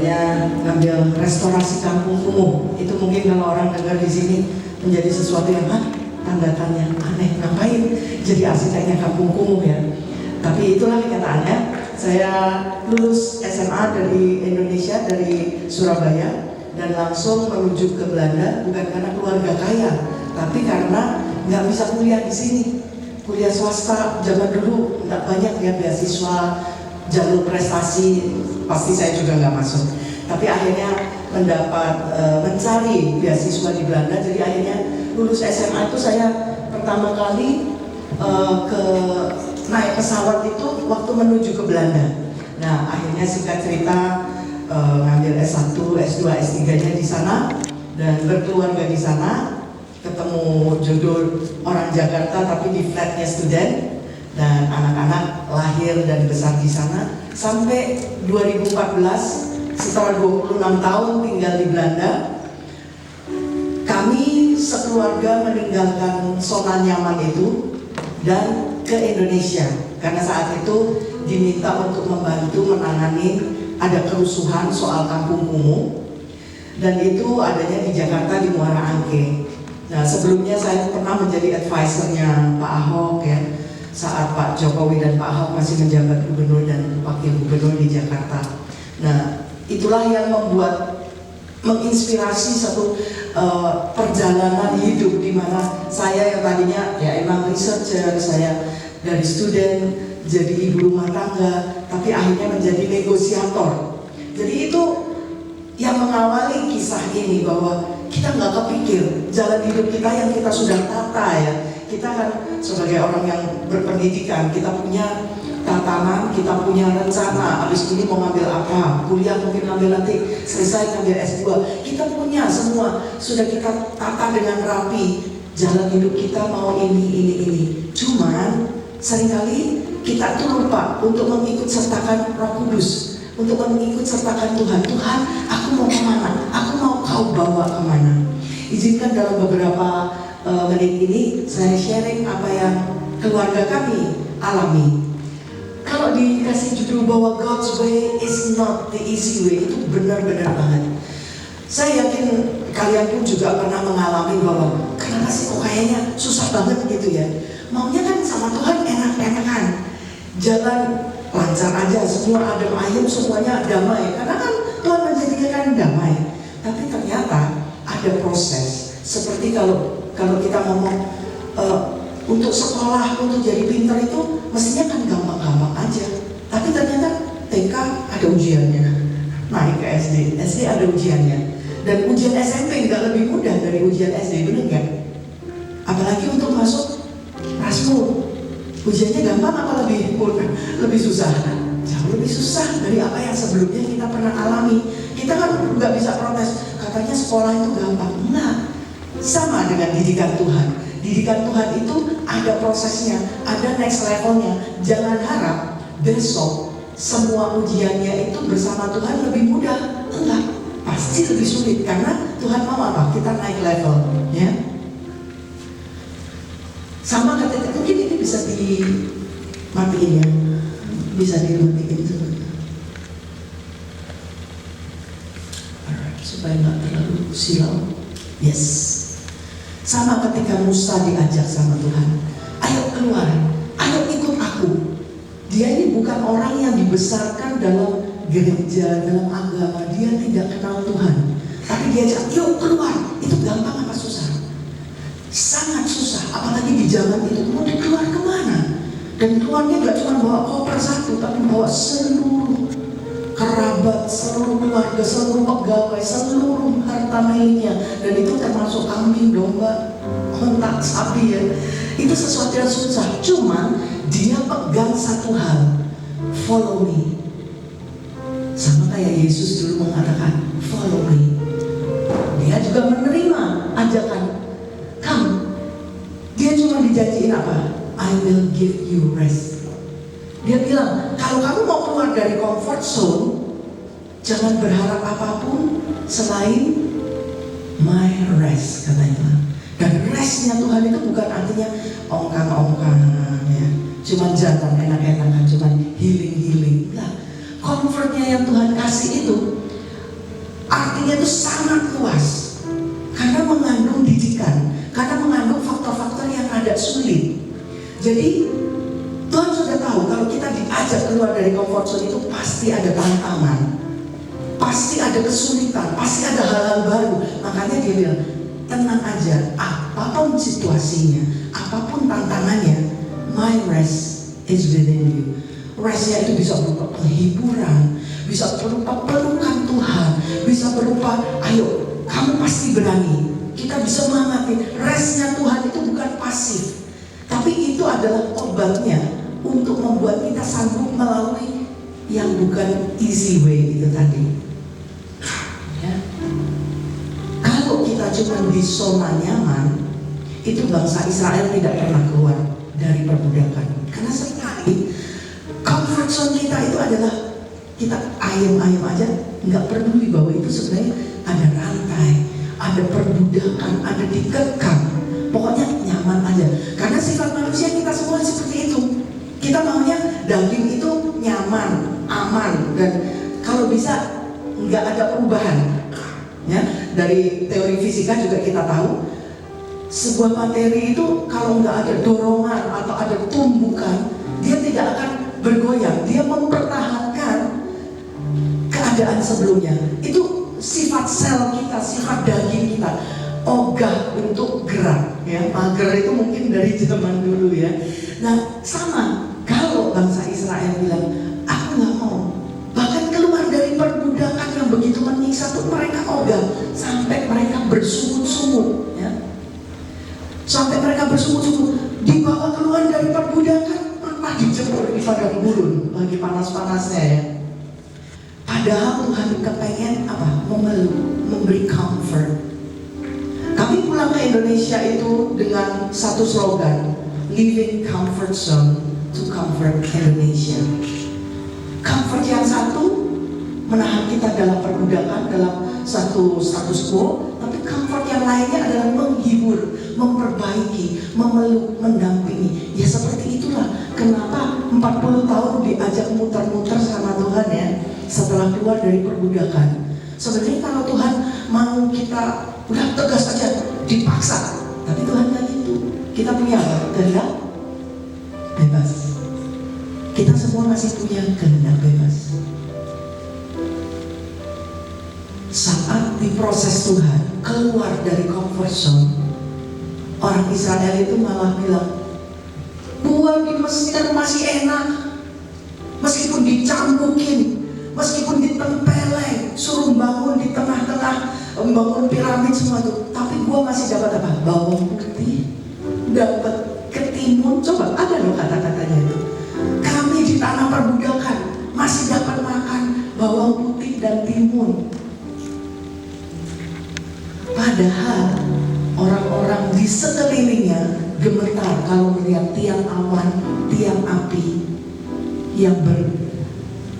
katanya ngambil restorasi kampung kumuh. Itu mungkin kalau orang dengar di sini menjadi sesuatu yang tanda tanya, aneh, ngapain jadi arsiteknya kampung kumuh ya. Tapi itulah kenyataannya. Saya lulus SMA dari Indonesia, dari Surabaya, dan langsung menuju ke Belanda, bukan karena keluarga kaya, tapi karena nggak bisa kuliah di sini. Kuliah swasta zaman dulu nggak banyak ya beasiswa, jalur prestasi, pasti saya juga nggak masuk. Tapi akhirnya mencari beasiswa di Belanda, jadi akhirnya lulus SMA itu saya pertama kali naik pesawat itu waktu menuju ke Belanda. Nah, akhirnya singkat cerita ngambil S1, S2, S3-nya di sana dan berkeluarga di sana. Ketemu jodoh orang Jakarta tapi di flatnya student, dan anak-anak lahir dan besar di sana sampai 2014. Setelah 26 tahun tinggal di Belanda, kami sekeluarga meninggalkan zona nyaman itu dan ke Indonesia, karena saat itu diminta untuk membantu menangani ada kerusuhan soal kampung kumuh, dan itu adanya di Jakarta di Muara Angke. Nah, sebelumnya saya pernah menjadi advisernya Pak Ahok ya, saat Pak Jokowi dan Pak Ahok masih menjabat gubernur dan wakil gubernur di Jakarta. Nah, itulah yang menginspirasi satu perjalanan hidup di mana saya yang tadinya ya emang researcher, saya dari student jadi ibu rumah tangga, tapi akhirnya menjadi negosiator. Jadi itu yang mengawali kisah ini, bahwa kita nggak kepikir jalan hidup kita yang kita sudah tata ya. Kita kan sebagai orang yang berpendidikan, kita punya tatanan, kita punya rencana, habis ini mau ngambil apa, kuliah mungkin ngambil nanti, selesai ngambil S2, kita punya semua, sudah kita tata dengan rapi, jalan hidup kita mau ini. Cuman seringkali kita tuh lupa untuk mengikut sertakan Roh Kudus, untuk mengikut sertakan Tuhan. Tuhan, aku mau kemana? Aku mau kau bawa kemana? Izinkan dalam beberapa menit ini saya sharing apa yang keluarga kami alami. Kalau dikasih judul bahwa God's way is not the easy way, itu benar-benar banget. Saya yakin kalian pun juga pernah mengalami bahwa kenapa sih kok kayaknya susah banget gitu ya. Maunya kan sama Tuhan enak-enakan, jalan lancar aja, semua adem ayem, semuanya damai, karena kan Tuhan menjadikan damai. Tapi ternyata ada proses. Seperti kalau kita ngomong untuk sekolah, untuk jadi pintar itu mestinya kan gampang-gampang aja. Tapi ternyata TK ada ujiannya, naik ke SD ada ujiannya, dan ujian SMP nggak lebih mudah dari ujian SD, bener nggak? Apalagi untuk masuk Rasmul, ujiannya gampang apa lebih susah? Jauh lebih susah dari apa yang sebelumnya kita pernah alami. Kita kan nggak bisa protes, katanya sekolah itu gampang. Nah, sama dengan didikan Tuhan. Didikan Tuhan itu ada prosesnya, ada next levelnya. Jangan harap besok semua ujiannya itu bersama Tuhan lebih mudah. Enggak, pasti lebih sulit, karena Tuhan mau apa? Kita naik level, ya. Sama kata mungkin ini bisa dimatiin ya, bisa dimatiin supaya nggak terlalu silau. Yes. Sama ketika Musa diajak sama Tuhan, ayo keluar, ayo ikut aku. Dia ini bukan orang yang dibesarkan dalam gereja, dalam agama, dia tidak kenal Tuhan. Tapi dia ajak, yuk keluar. Itu gampang apa susah? Sangat susah, apalagi di zaman itu. Mau keluar kemana? Dan keluarnya gak cuma bawa koper satu, tapi bawa seluruh kerabat, seluruh keluarga, seluruh pegawai, seluruh harta miliknya, dan itu termasuk kambing, domba, onta, sapi ya. Itu sesuatu yang susah. Cuman dia pegang satu hal, follow me. Sama kayak Yesus dulu mengatakan, follow me. Dia juga menerima ajakan, come. Dia cuma dijanjiin apa? I will give you rest. Dia bilang, kalau kamu mau keluar dari comfort zone, jangan berharap apapun selain my rest, katanya. Dan restnya Tuhan itu bukan artinya ongkang-ongkang ya, cuman jalan enak-enakan, cuman healing-healing. Nah, comfortnya yang Tuhan kasih itu Jadi Tuhan sudah tahu kalau kita diajak keluar dari comfort zone itu pasti ada tantangan, pasti ada kesulitan, pasti ada hal-hal baru. Makanya dia bilang, tenang aja, apapun situasinya, apapun tantangannya, my rest is within you. Restnya itu bisa berupa penghiburan, bisa berupa pelukan Tuhan, bisa berupa, ayo kamu pasti berani. Kita bisa mengamati restnya Tuhan itu bukan pasif, tapi itu adalah obatnya untuk membuat kita sanggup melalui yang bukan easy way itu tadi. Ya. Kalau kita cuma di zona nyaman, itu bangsa Israel tidak pernah keluar dari perbudakan. Karena sekali comfort zone kita itu adalah kita ayam-ayam aja, nggak peduli bahwa itu sebenarnya ada rantai, ada perbudakan, ada dikekang. Pokoknya nyaman aja. Karena sifat manusia kita semua seperti itu. Kita maunya daging itu nyaman, aman, dan kalau bisa nggak ada perubahan. Ya, dari teori fisika juga kita tahu sebuah materi itu kalau nggak ada dorongan atau ada tumbukan, dia tidak akan bergoyang. Dia mempertahankan keadaan sebelumnya. Itu sifat sel kita, sifat daging kita, ogah untuk gerak. Ya, mager itu mungkin dari zaman dulu ya. Nah, sama. Kalau bangsa Israel bilang, aku nggak mau, bahkan keluar dari perbudakan yang begitu menyiksa pun mereka ogah sampai mereka bersungut-sungut, ya. Sampai mereka bersungut-sungut, dibawa keluar dari perbudakan, malah dijemur di padang gurun lagi panas-panasnya ya. Padahal Tuhan kepengen apa? Memeluk, memberi comfort. Kami pulang ke Indonesia itu dengan satu slogan, Living Comfort Zone to Comfort Indonesia. Comfort yang satu menahan kita dalam perbudakan, dalam satu status quo, tapi comfort yang lainnya adalah menghibur, memperbaiki, memeluk, mendampingi. Ya seperti itulah kenapa 40 tahun diajak muter-muter sama Tuhan ya, setelah keluar dari perbudakan. Sebenarnya kalau Tuhan mau kita udah tegas aja, dipaksa, tapi Tuhan nggak gitu. Kita punya kehendak bebas. Kita semua masih punya kehendak bebas. Saat diproses Tuhan keluar dari comfort zone, orang Israel itu malah bilang, gua di Mesir masih enak, meskipun dicambukin, meskipun ditempeleng, suruh bangun di tengah-tengah, membangun piramid semua itu, tapi gua masih dapat apa? Bawang putih, dapat ketimun. Coba ada loh kata-katanya itu. Kami di tanah perbudakan masih dapat makan bawang putih dan timun. Padahal orang-orang di sekelilingnya gemetar kalau melihat tiang awan, tiang api yang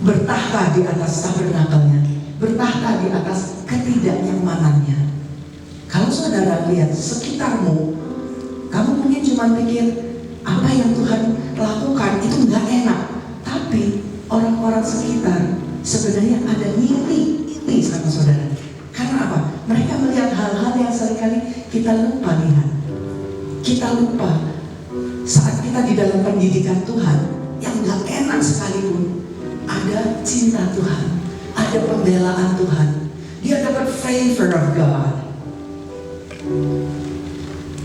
bertahta di atas tabernakelnya, bertahta di atas ketidaknyamanannya. Kalau saudara lihat sekitarmu, kamu mungkin cuma pikir apa yang Tuhan lakukan itu nggak enak, tapi orang-orang sekitar sebenarnya ada ngiri sama saudara. Karena apa? Mereka melihat hal-hal yang seringkali kita lupa lihat. Kita lupa saat kita di dalam pendidikan Tuhan yang nggak enak sekalipun, ada cinta Tuhan, ada pembelaan Tuhan. Dia dapat favor of God.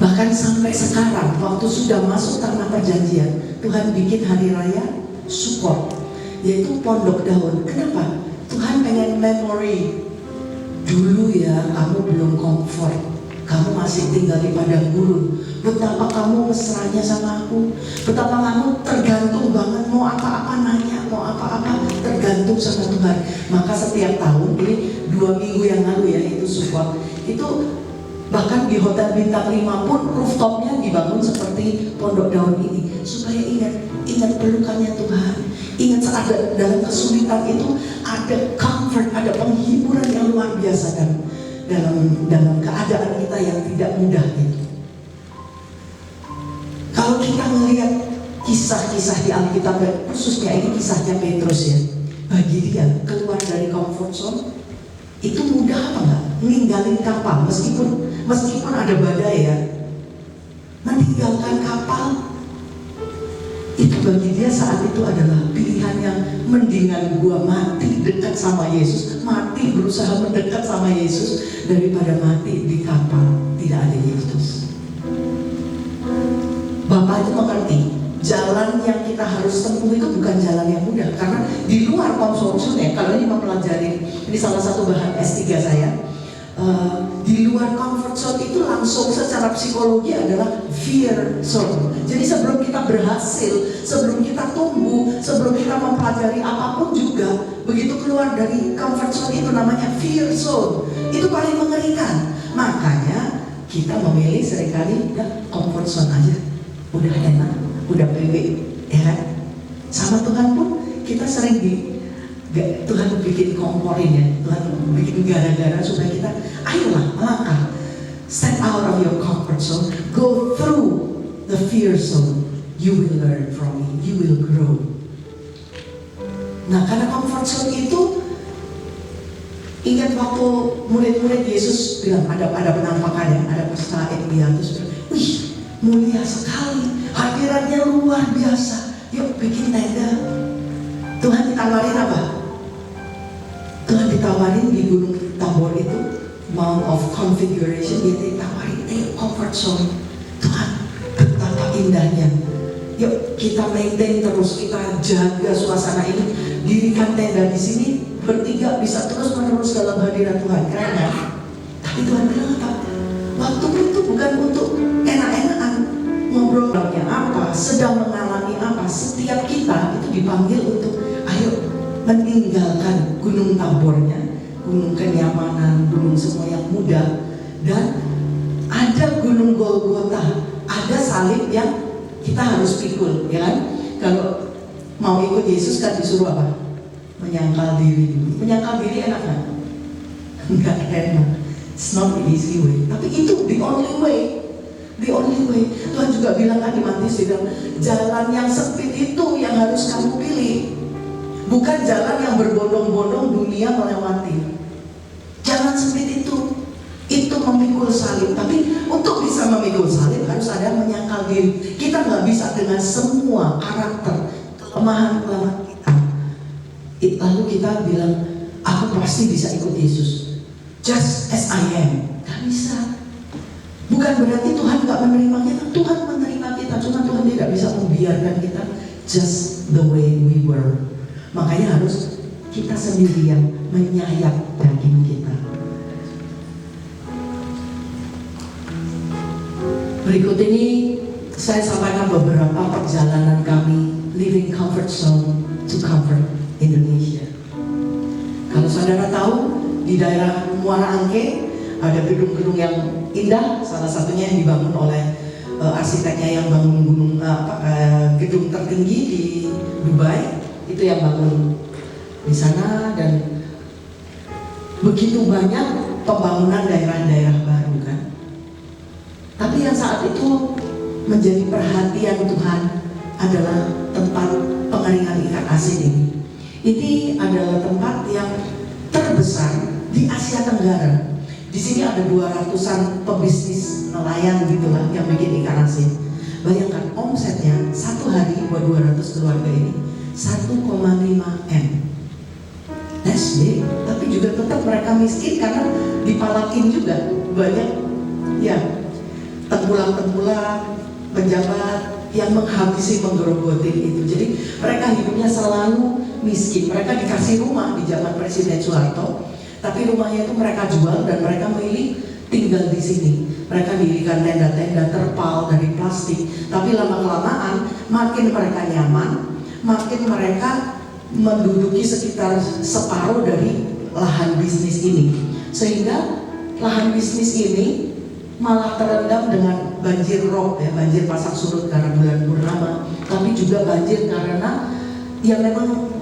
Bahkan sampai sekarang, waktu sudah masuk tanah perjanjian, Tuhan bikin hari raya Sukkot, yaitu pondok daun. Kenapa? Tuhan pengen memory. Dulu ya, kamu belum comfort, kamu masih tinggal di padang gurun. Betapa kamu mesranya sama aku, betapa kamu tergantung banget, mau apa-apa nanya, mau apa-apa tergantung sama Tuhan. Maka setiap tahun, ini 2 minggu yang lalu ya, itu Sukkot, itu bahkan di hotel bintang 5 pun rooftopnya dibangun seperti pondok daun ini, supaya ingat pelukannya Tuhan. Ingat saat dalam kesulitan itu ada comfort, ada penghiburan yang luar biasa dalam keadaan kita yang tidak mudah itu. Kalau kita melihat kisah-kisah di Alkitab, khususnya ini kisahnya Petrus ya, bagi dia keluar dari comfort zone itu mudah apa enggak? Meninggalin kapal meskipun ada badai ya, meninggalkan kapal itu bagi dia saat itu adalah pilihan yang mendingan gua mati dekat sama Yesus, mati berusaha mendekat sama Yesus, daripada mati di kapal tidak ada Yesus. Bapak itu mengerti jalan yang kita harus tempuh itu bukan jalan yang mudah, karena di luar comfort zone. Kalau ini mempelajari, ini salah satu bahan S3 saya, di luar comfort zone itu langsung secara psikologi adalah fear zone. Jadi sebelum kita berhasil, sebelum kita tumbuh, sebelum kita mempelajari apapun juga, begitu keluar dari comfort zone itu namanya fear zone. Itu paling mengerikan. Makanya kita memilih seringkali ya comfort zone aja, udah enak, udah PW, ya kan? Sama Tuhan pun kita sering Tuhan bikin komporin ya, Tuhan bikin gara-gara supaya kita ayolah melangkah, step out of your comfort zone, go through the fear zone, you will learn from me, you will grow. Nah, karena comfort zone itu, ingat waktu murid-murid Yesus bilang ada penampakan ya, ada pesta dia terus bilang, wih mulia sekali, hadirannya luar biasa, yuk bikin tenda. Tuhan ditawarin apa? Tuhan ditawarin di Gunung Tabor itu, Mount of Configuration, dia ditawarin, ayo comfort zone. Tuhan, betapa indahnya. Yuk kita maintain terus, kita jaga suasana ini, dirikan tenda di sini, bertiga bisa terus menerus dalam hadirat Tuhan. Keren ya? Tapi Tuhan bilang apa? Waktu itu bukan untuk enak-enakan, ngobrolnya apa, sedang mengalami apa. Setiap kita itu dipanggil untuk ayo meninggalkan gunung Tabornya, gunung kenyamanan, gunung semua yang mudah, dan ada gunung Golgota, ada salib yang kita harus pikul, ya kan? Kalau mau ikut Yesus kan disuruh apa? Menyangkal diri. Menyangkal diri enak kan? Enggak enak. It's not the easy way. Tapi itu the only way. The only way. Tuhan juga bilang kan di Matius, dia bilang jalan yang sempit itu yang harus kamu pilih. Bukan jalan yang berbondong-bondong dunia melewati. Jalan sempit itu memikul salib. Tapi untuk bisa memikul salib harus ada menyangkal diri. Kita nggak bisa dengan semua karakter, kelemahan-kelemahan kita. Lalu kita bilang, aku pasti bisa ikut Yesus, just as I am. Gak bisa. Bukan berarti Tuhan nggak menerima kita. Tuhan menerima kita, cuma Tuhan tidak bisa membiarkan kita just the way we were. Makanya harus kita sendiri yang menyayat daging kita. Berikut ini saya sampaikan beberapa perjalanan kami living comfort zone to comfort Indonesia. Kalau saudara tahu, di daerah Muara Angke ada gedung-gedung yang indah. Salah satunya yang dibangun oleh arsiteknya yang bangun gedung tertinggi di Dubai. Itu yang bangun di sana, dan begitu banyak pembangunan daerah-daerah baru kan. Tapi yang saat itu menjadi perhatian Tuhan adalah tempat pengeringan ikan asin ini. Ini adalah tempat yang terbesar di Asia Tenggara. Di sini ada 200-an pebisnis nelayan gitulah yang bikin ikan asin. Bayangkan omsetnya satu hari buat 200 keluarga ini 1,5 M. That's big. Tapi juga tetap mereka miskin karena dipalakin juga banyak ya tengkulak-tengkulak pejabat yang menghabisi menggerogotin itu. Jadi mereka hidupnya selalu miskin. Mereka dikasih rumah di zaman Presiden Soeharto, tapi rumahnya itu mereka jual dan mereka memilih tinggal di sini. Mereka dirikan tenda-tenda terpal dari plastik. Tapi lama-kelamaan makin mereka nyaman, makin mereka menduduki sekitar separuh dari lahan bisnis ini, sehingga lahan bisnis ini malah terendam dengan banjir rob ya, banjir pasang surut karena bulan purnama, tapi juga banjir karena ya memang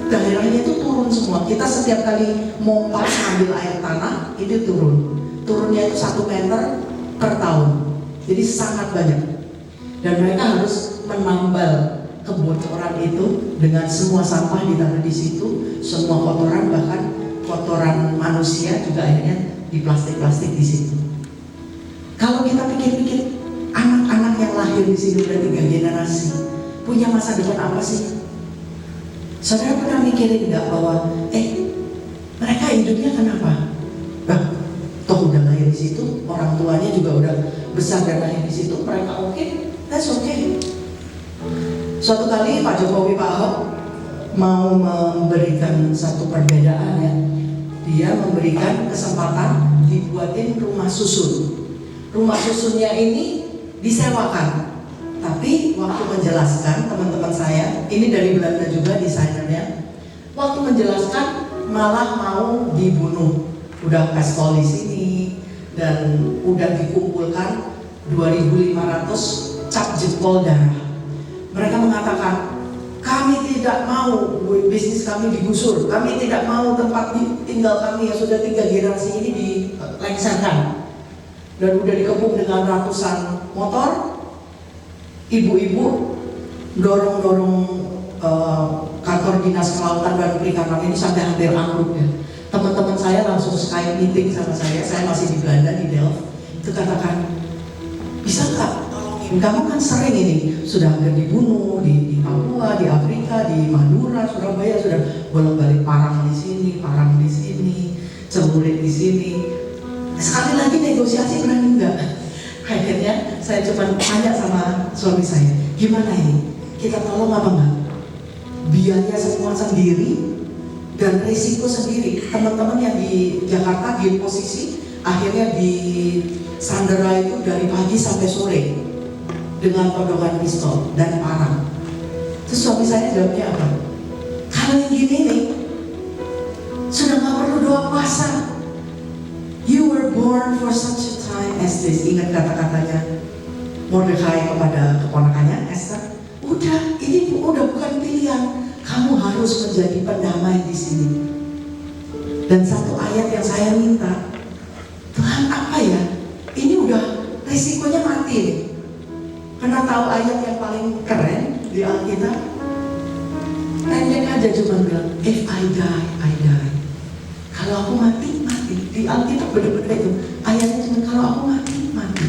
daerahnya itu turun semua. Kita setiap kali mompa ambil air tanah itu turunnya itu 1 meter per tahun, jadi sangat banyak, dan mereka harus menambal kebocoran itu dengan semua sampah ditaruh di situ, semua kotoran, bahkan kotoran manusia juga akhirnya di plastik-plastik di situ. Kalau kita pikir-pikir, anak-anak yang lahir di sini udah 3 generasi, punya masa depan apa sih? Saudara pernah mikirin nggak bahwa mereka hidupnya kenapa? Nah, toh udah lahir di situ, orang tuanya juga udah besar dan lahir di situ, mereka that's okay. Suatu kali Pak Jokowi, Pak Ahok mau memberikan satu perbedaan ya. Dia memberikan kesempatan dibuatin rumah susun. Rumah susunnya ini disewakan. Tapi waktu menjelaskan teman-teman saya, ini dari Belanda juga desainernya, waktu menjelaskan malah mau dibunuh. Udah pistol di sini dan udah dikumpulkan 2.500 cap jempol darah. Mereka mengatakan, kami tidak mau bisnis kami digusur, kami tidak mau tempat tinggal kami yang sudah 3 generasi ini dilengsarkan. Dan udah dikepung dengan ratusan motor, ibu-ibu dorong-dorong kantor dinas kelautan dan perikanan ini sampai hampir ambruk ya. Teman-teman saya langsung Skype meeting sama saya masih di Belanda, di Delft, itu katakan, bisa nggak tolongin, kamu kan sering ini, sudah hampir dibunuh di Papua, di Afrika, di Madura, Surabaya, sudah bolak-balik parang di sini, celurit di sini. Sekali lagi negosiasi berani nggak? Akhirnya saya cuma tanya sama suami saya, gimana ini? Kita tolong apa enggak? Biaya semua sendiri dan risiko sendiri. Teman-teman yang di Jakarta di posisi akhirnya di sandera itu dari pagi sampai sore dengan potongan pistol dan parang. Terus suami saya jawabnya apa? Kalau yang gini nih sudah nggak perlu doa puasa. You were born for such a time as this. Ingat kata-katanya Mordekai kepada keponakannya Esther. Ini udah bukan pilihan. Kamu harus menjadi pendamai di sini. Dan satu ayat yang saya minta, Tuhan apa ya? Ini udah risikonya mati nih. Karena tahu ayat yang paling keren di Alkitab? Pendek aja cuma bilang, if I die, I die. Kalau aku mati, mati. Di Alkitab bener-bener itu. Ayatnya cuma kalau aku mati, mati.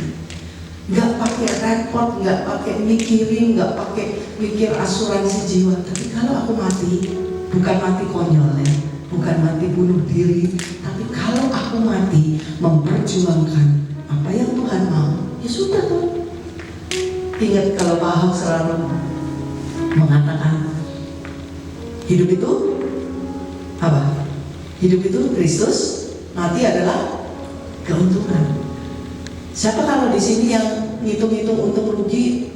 Nggak pakai repot, nggak pakai mikirin, nggak pakai mikir asuransi jiwa. Tapi kalau aku mati, bukan mati konyol ya, bukan mati bunuh diri. Tapi kalau aku mati memperjuangkan apa yang Tuhan mau, ya sudah tuh. Ingat kalau Pak Ahok selalu mengatakan hidup itu apa? Hidup itu Kristus, mati adalah keuntungan. Siapa kalau di sini yang ngitung-ngitung untung rugi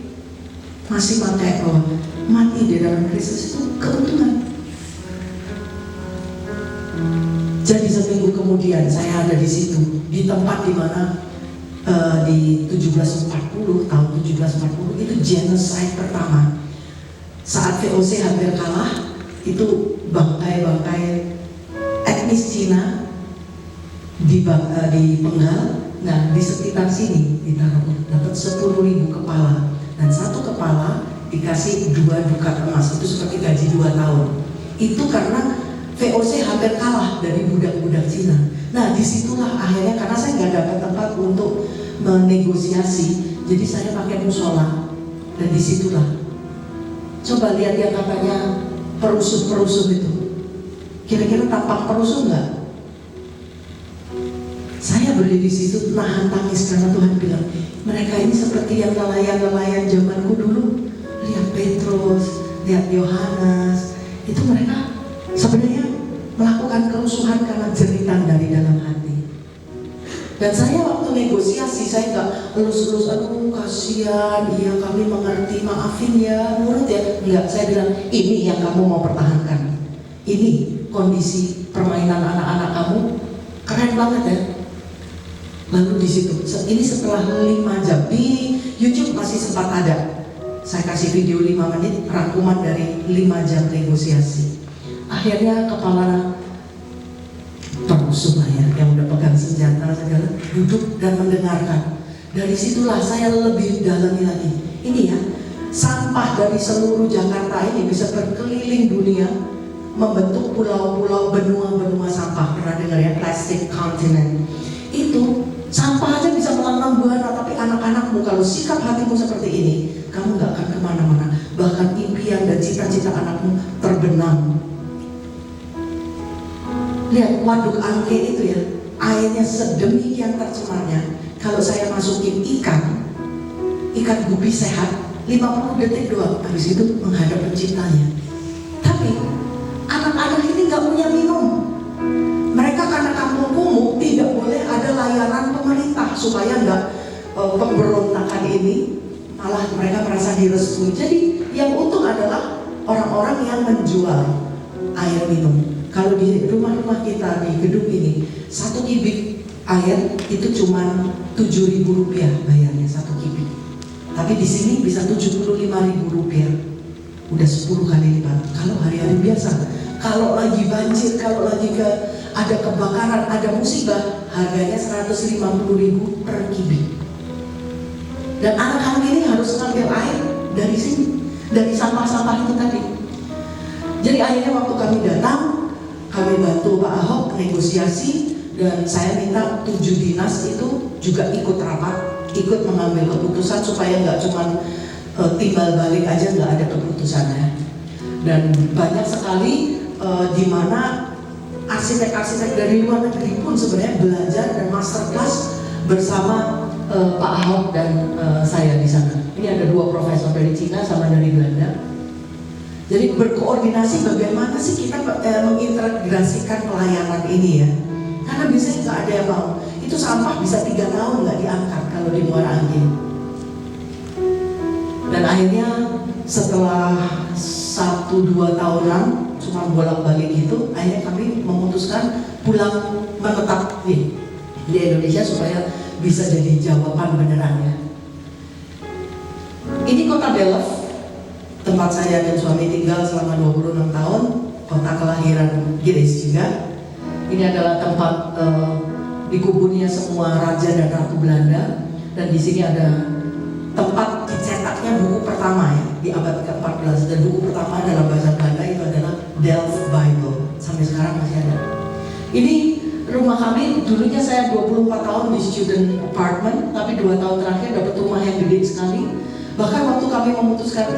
masih pakai bahwa mati di dalam Kristus itu keuntungan. Jadi seminggu kemudian saya ada di situ, di tempat di mana di 1740 tahun 1740 itu genocide pertama. Saat VOC hampir kalah, itu bangkai-bangkai etnis Cina dipenggal. Nah, di sekitar sini ditaruh dapat 10.000 kepala dan satu kepala dikasih 2 dukat emas, itu seperti gaji 2 tahun. Itu karena VOC hampir kalah dari budak-budak Cina. Nah, disitulah akhirnya karena saya nggak dapat tempat untuk menegosiasi, jadi saya pakai musola dan disitulah. Coba lihat yang katanya perusuh-perusuh itu, kira-kira tampak perusuh nggak? Saya berdiri di situ nahan tangis karena Tuhan bilang mereka ini seperti yang nelayan-nelayan zamanku dulu. Lihat Petrus, lihat Yohanes, itu mereka sebenarnya melakukan kerusuhan karena jeritan dari dalam hati. Dan saya waktu negosiasi saya nggak elus-elus, aduh kasihan, iya kami mengerti, maafin ya, nurut ya. Enggak, saya bilang ini yang kamu mau pertahankan. Ini kondisi permainan anak-anak kamu keren banget ya. Lalu di situ, ini setelah 5 jam di YouTube masih sempat ada. Saya kasih video 5 menit rangkuman dari 5 jam negosiasi. Akhirnya kepala perusuh yang udah pegang senjata segala duduk dan mendengarkan. Dari situlah saya lebih dalami lagi. Ini ya, sampah dari seluruh Jakarta ini bisa berkeliling dunia, membentuk pulau-pulau, benua-benua sampah. Pernah dengar ya, plastic continent? Itu sampah aja bisa melambang buana, tapi anak-anakmu kalau sikap hatimu seperti ini, kamu nggak akan kemana-mana. Bahkan impian dan cita-cita anakmu terbenam. Lihat waduk angke itu ya, airnya sedemikian tercemarnya. Kalau saya masukin ikan gupi sehat, 50 detik doang, habis itu menghadap penciptanya. Tapi anak-anak ini nggak punya minum. Mereka karena kampung kumuh tidak boleh ada layanan pemerintah supaya nggak pemberontakan ini malah mereka merasa direstui. Jadi yang untung adalah orang-orang yang menjual air minum. Kalau di rumah-rumah kita di gedung ini 1 kubik air itu cuma Rp7.000 bayarnya 1 kubik. Tapi di sini bisa Rp75.000. Udah 10 kali lipat. Kalau hari-hari biasa, kalau lagi banjir, kalau lagi ada kebakaran, ada musibah, harganya Rp150.000 per kubik. Dan anak-anak ini harus ngambil air dari sini, dari sampah-sampah itu tadi. Jadi akhirnya waktu kami datang, kami bantu Pak Ahok negosiasi, dan saya minta 7 dinas itu juga ikut rapat, ikut mengambil keputusan supaya nggak cuma timbal balik aja, nggak ada keputusannya. Dan banyak sekali di mana arsitek-arsitek dari luar negeri pun sebenarnya belajar dan masterclass bersama Pak Ahok dan saya di sana. Ini ada 2 profesor dari Cina sama dari Belanda. Jadi berkoordinasi bagaimana sih kita mengintegrasikan pelayanan ini ya. Karena biasanya nggak ada yang mau. Itu sampah bisa 3 tahun nggak diangkat kalau di Muara Angke. Dan akhirnya setelah 1-2 tahunan cuma bolak-balik gitu, akhirnya kami memutuskan pulang menetap di Indonesia supaya bisa jadi jawaban beneran ya. Ini kota Delft, tempat saya dan suami tinggal selama 26 tahun, kota kelahiran Grace juga. Ini adalah tempat dikuburnya semua raja dan ratu Belanda, dan di sini ada tempat dicetaknya buku pertama ya di abad ke-14, dan buku pertama dalam bahasa Belanda itu adalah Delft Bible. Sampai sekarang masih ada. Ini rumah kami, dulunya saya 24 tahun di student apartment, tapi 2 tahun terakhir dapat rumah yang gede sekali. Bahkan waktu kami memutuskan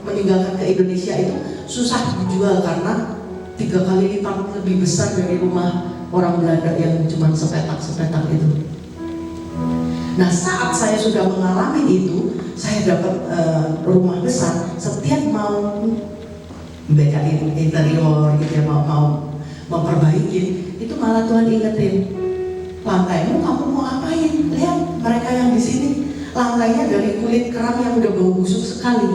meninggalkan ke Indonesia itu susah dijual karena 3 kali lipat lebih besar dari rumah orang Belanda yang cuma sepetak-sepetak itu. Nah, saat saya sudah mengalami itu, saya dapat rumah besar. Setiap mau bekain interior gitu ya, mau memperbaiki, itu malah Tuhan ingetin, lantaimu kamu mau apain? Lihat mereka yang di sini lantainya dari kulit kerang yang udah bau busuk sekali.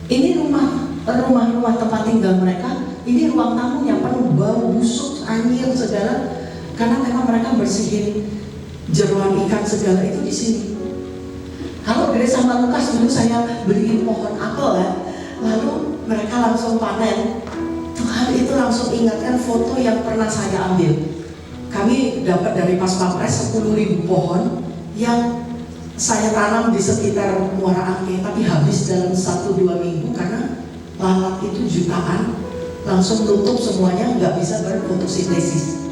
Ini rumah tempat tinggal mereka, ini ruang tamunya penuh bau busuk, anyir segala, karena memang mereka bersihin jeruan ikan segala itu di sini. Kalau Grace sama Lukas dulu saya beliin pohon apel ya, lalu mereka langsung panen. Tuhan itu langsung ingatkan foto yang pernah saya ambil. Kami dapat dari Pas Pampres 10.000 pohon yang saya tanam di sekitar Muara Angke, tapi habis dalam 1-2 minggu karena lalat itu jutaan, langsung tutup semuanya, nggak bisa berfotosintesis.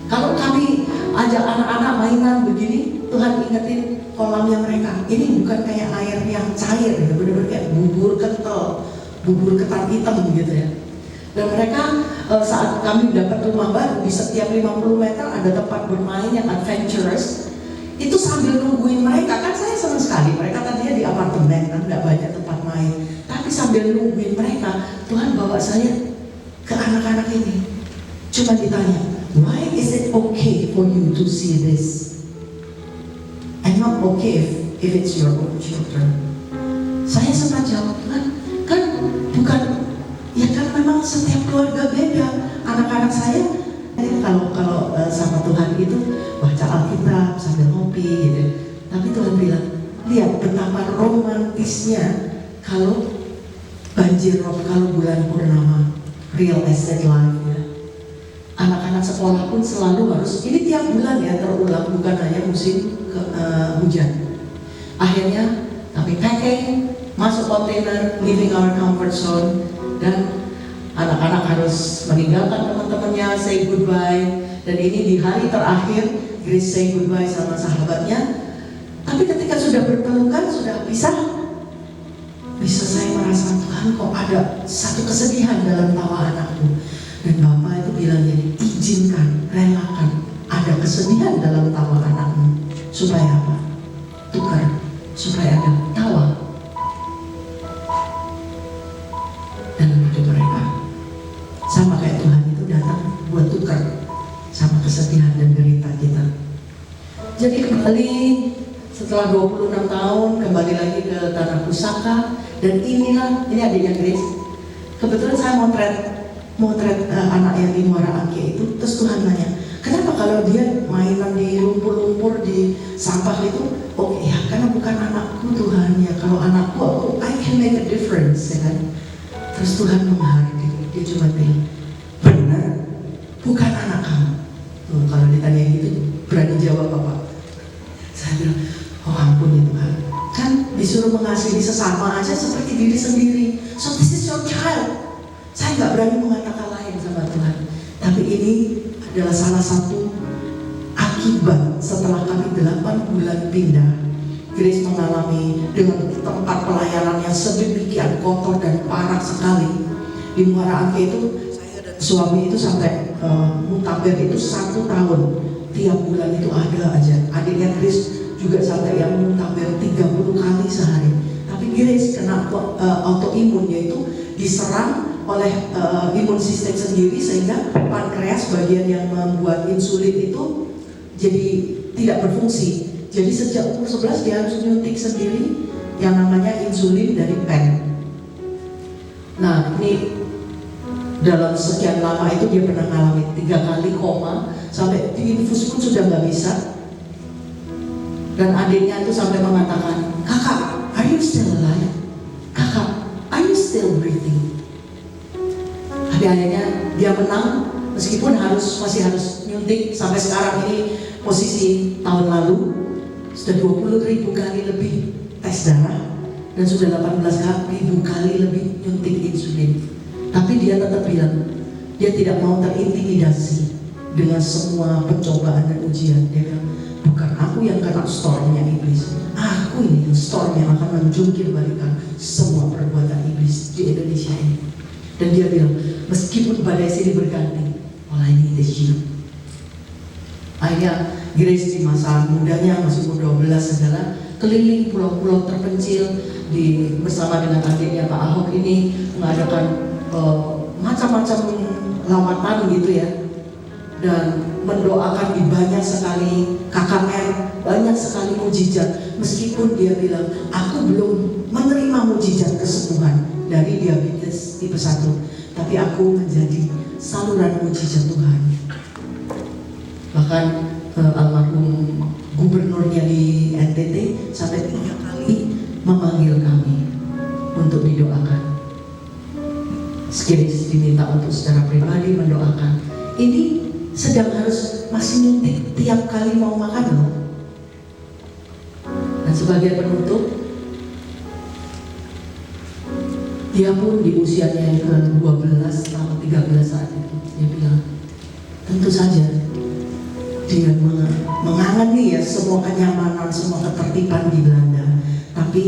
Kalau kami ajak anak-anak mainan begini, Tuhan ingetin kolamnya mereka. Ini bukan kayak air yang cair, ya, benar-benar kayak bubur kental, bubur ketan hitam gitu ya. Dan mereka saat kami dapat rumah baru, di setiap 50 meter ada tempat bermain yang adventurous. Itu sambil nungguin mereka, kan saya senang sekali. Mereka tadinya di apartemen kan, nggak banyak tempat main. Tapi sambil nungguin mereka, Tuhan bawa saya ke anak-anak ini. Cuma ditanya, why is it okay for you to see this? And not okay if it's your own children. Saya sempat jawab, kan bukan, ya kan memang setiap keluarga beda. Anak-anak saya, kalau sama Tuhan itu baca Alkitab sambil ngopi gitu. Tapi Tuhan bilang, lihat betapa romantisnya kalau banjir rob, kalau bulan purnama, real estate life ya. Anak-anak sekolah pun selalu harus, ini tiap bulan ya terulang, bukan hanya musim hujan. Akhirnya kami packing, masuk kontainer, leaving our comfort zone, dan anak-anak harus meninggalkan teman-temannya, say goodbye. Dan ini di hari terakhir Grace say goodbye sama sahabatnya. Tapi Tapi ketika sudah berpelukan, sudah bisa saya merasa, Tuhan kok ada satu kesedihan dalam tawa anakku. Dan Bapak itu bilang gini, izinkan, relakan ada kesedihan dalam tawa anakmu. Supaya apa? Tukar, supaya ada tawa dalam hidup mereka. Sama kayak Tuhan itu datang buat tukar sama kesedihan dan derita kita. Jadi kembali setelah 26 tahun kembali lagi ke Tanah Pusaka. Dan ini adiknya Grace. Kebetulan saya motret anak yang di Muara Angke itu. Terus Tuhan nanya, kenapa kalau dia mainan di lumpur-lumpur di sampah itu? Oh ya, karena bukan anakku Tuhan ya. Kalau anakku, I can make a difference ya kan. Terus Tuhan menghargai, dia cuma bilang, benar, bukan anak kamu. Tuh, kalau ditanya gitu, berani jawab Bapak. Saya bilang, oh ampun ya Tuhan. Kan disuruh mengasihi sesama aja seperti diri sendiri. So this is your child. Saya nggak berani mengatakan lain sama Tuhan. Tapi ini adalah salah satu akibat setelah kami 8 bulan pindah. Grace mengalami dengan tempat pelayanan yang sedemikian kotor dan parah sekali. Di Muara Angke itu saya dan suami itu sampai mutaber itu 1 tahun. Tiap bulan itu ada aja. Adiknya Grace juga sampai yang mutaber 30 kali sehari. Tapi Grace kena autoimun, yaitu diserang oleh imun sistem sendiri sehingga pankreas bagian yang membuat insulin itu jadi tidak berfungsi. Jadi sejak umur 11 dia harus nyuntik sendiri yang namanya insulin dari pen. Nah ini dalam sekian lama itu dia pernah mengalami 3 kali koma, sampai diinfus pun sudah nggak bisa. Dan adiknya itu sampai mengatakan, kakak, are you still alive? Kakak, are you still breathing? Tapi akhirnya dia menang, meskipun masih harus nyuntik. Sampai sekarang ini posisi tahun lalu sudah 20.000 kali lebih tes darah dan sudah 18.000 kali lebih nyuntik insulin. Tapi dia tetap bilang, dia tidak mau terintimidasi dengan semua pencobaan dan ujian. Dia bilang, bukan aku yang kena stormnya iblis, aku ini yang storm yang akan menjungkir balikan semua perbuatan iblis di Indonesia ini. Dan dia bilang, meskipun badai sini berganti, all I need is you. Akhirnya Grace di masa mudanya, masih umur 12 adalah keliling pulau-pulau terpencil bersama dengan adiknya Pak Ahok ini mengadakan macam-macam lawatan gitu ya, dan mendoakan di banyak sekali KKR, banyak sekali mujizat. Meskipun dia bilang, aku belum menerima mujizat kesembuhan dari diabetes tipe 1, tapi aku menjadi saluran mujizat Tuhan. Bahkan almarhum gubernurnya di NTT sampai 3 kali memanggil kami untuk didoakan. Grace diminta untuk secara pribadi mendoakan. Ini sedang harus masih nyuntik tiap kali mau makan loh. Dan sebagai penutup, dia pun di usianya yang ke-12 atau 13 saat itu, dia bilang, tentu saja dia mengangani ya semua kenyamanan, semua ketertiban di Belanda. Tapi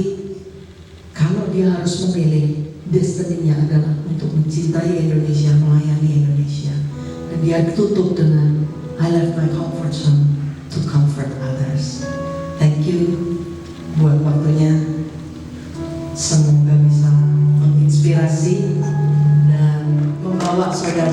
kalau dia harus memilih, destininya adalah untuk mencintai Indonesia, melayani Indonesia. Dan dia tutup dengan, I left my comfort zone to comfort others. Thank you buat waktunya. Semoga bisa menginspirasi dan membawa saudara